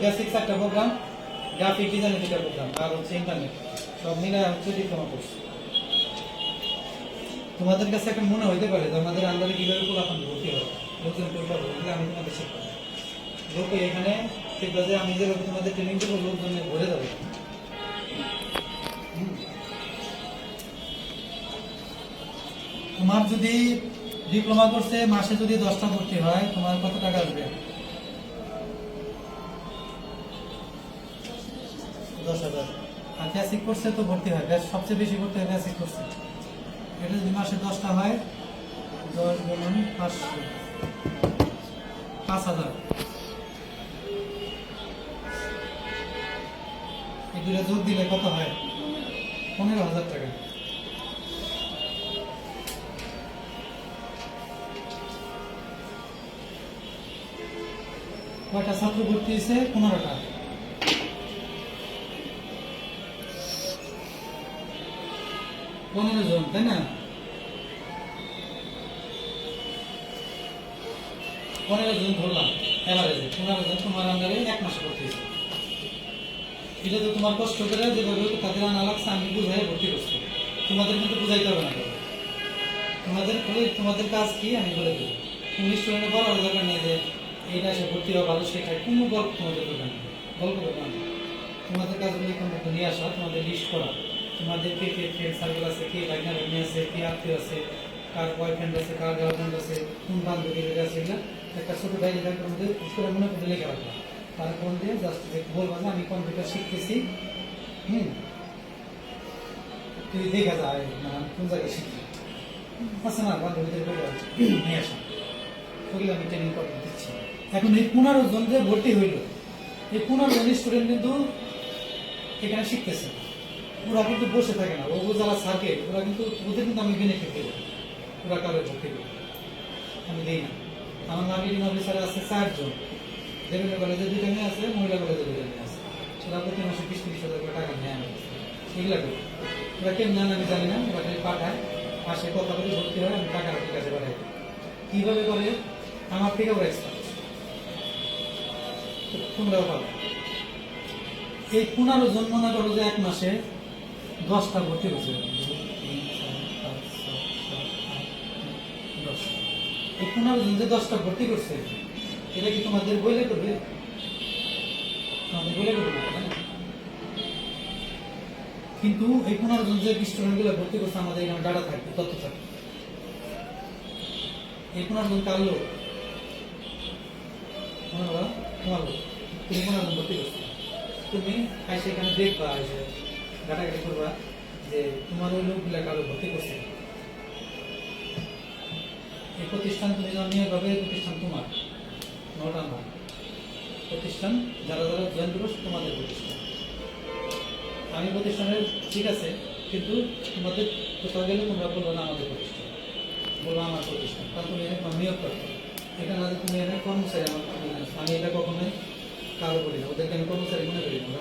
Basics একটা programme, graphic ডিজাইনের একটা প্রোগ্রাম, আর হচ্ছে ইন্টারনেট, সব মিলে হচ্ছে ডিপ্লোমা কোর্স। তোমাদের কাছে এখন মনে হইতে পারে যে আমাদের আন্ডারে কিভাবে পোলাপান ভর্তি হবে, লোকজন পরিবার ভর্তি, আমি তোমাদের শিখবো লোক এখানে শিখবো যে আমি যেভাবে তোমাদের ট্রেনিং দেবো লোকজনে ভরে যাবে। তোমার যদি ডিপ্লোমা কোর্সে মাসে যদি 10টা ভর্তি হয় তোমার কত টাকা আসবে? 10,000। আর বেসিক কোর্সে তো ভর্তি হয়, সবচেয়ে বেশি ভর্তি হয় বেসিক কোর্সে। এটা যদি মাসে 10টা হয় 10 গুণন 500, 5,000। এগুলো যোগ দিলে কত হয়? 15,000 টাকা। কয়টা ছাত্র ভর্তি হয়েছে? 15টা। 15 জন, তাই না? 15 জন ধরলাম এভারেজে, 15 জন তোমার আন্ডারে 1 মাসে ভর্তি হয়েছে। এটা তো তোমার কষ্ট করে যেভাবে তাদের আনা লাগছে আমি বুঝাই ভর্তি করছি, তোমাদের কিন্তু বুঝাইতে হবে না। তোমাদের কাজ কি আমি বলে দেবো। তুমি স্টুডেন্টে বলার দরকার নেই যে এইটা সে ভর্তি হওয়া ভালো, শেখায় কোনো গল্প তোমাদের দরকার নেই, গল্প দরকার নেই। তোমাদের কাজগুলি কন্ট্যাক্ট নিয়ে আসা, তোমাদের লিস্ট করা, তোমাদের কে কে ফ্রেন্ড সার্কেল আছে, কে ভাইনা ভাইনি আছে, কে আত্মীয় আছে, কার বয়ফ্রেন্ড আছে, কার গার্লফ্রেন্ড আছে, কোন বান্ধবী আছে, এগুলো একটা ছোট ডায়েরি ব্যাগের মধ্যে করে মনে করে লিখে রাখবা। তারপর দিয়ে জাস্ট বলবা যে আমি কম্পিউটার শিখতেছি, তুই দেখা যায় মানে আমি কোন জায়গায় শিখি আছে না, বান্ধবীদের নিয়ে আসা, ওগুলো আমি ট্রেনিং করে দিচ্ছি। এখন এই 15 জন যে ভর্তি হইল, এই 15 জন স্টুডেন্ট কিন্তু এখানে শিখতেছে, ওরা কিন্তু বসে থাকে না, ও যারা থাকে ওরা কিন্তু ওদের কিন্তু আমি বেনিফিট দেবো, ওরা কারো ভর্তি দেবো আমি দিই না। আমার মার্কেটিং অফিসার আছে 4 জন, জেনারেল কলেজে 2টা মেয়ে আছে, মহিলা কলেজে 2টা মেয়ে আছে, ওরা প্রতি মাসে 20-30 হাজার করে টাকা নেয় আমার কাছে। এগুলা করি, ওরা কেমন নেন আমি জানি না, ওরা খালি পাঠায়, আসে কথা বলে ভর্তি হয়, আমি টাকা ঠিক আছে পাঠাই। কীভাবে করে আমার থেকে ওরা এক্সপার্ট, তোমরাও পাবো। এই 15 জন মনে করো যে 1 মাসে 10টা ভর্তি করছে, 10। এই 15 জন যে 10টা ভর্তি করছে এটা কি তোমাদের বইলে করবে? তোমাদের বইলে করবে না। কিন্তু এই 15 জন যে স্টুডেন্ট গুলো ভর্তি করছে আমাদের এখানে ডাটা থাকবে, তথ্য থাকবে। এই 15 জন কার লোক? তোমার লোক। তুমি 15 জন ভর্তি করছো, তুমি এসে এখানে দেখবা, এসে ঘাটাঘাটি করবা যে তোমার ওই লোকগুলা কারো ভর্তি করছে। এই প্রতিষ্ঠান তুমি যখন নিয়ে পাবে, এই প্রতিষ্ঠান তোমার, নট আমার প্রতিষ্ঠান। যারা যারা জয়েন করো তোমাদের প্রতিষ্ঠান। আমি প্রতিষ্ঠানের ঠিক আছে, কিন্তু তোমাদের কোথাও গেলে তোমরা বলবো না আমাদের প্রতিষ্ঠান, বলবো আমার প্রতিষ্ঠান, কারণ তুমি এখানে নিয়োগ করতে। এখানে যদি তুমি এখানে কর্মচারী আমার, আমি এটা কখনোই কারো করি না, ওদেরকে আমি কর্মচারী মনে করি না,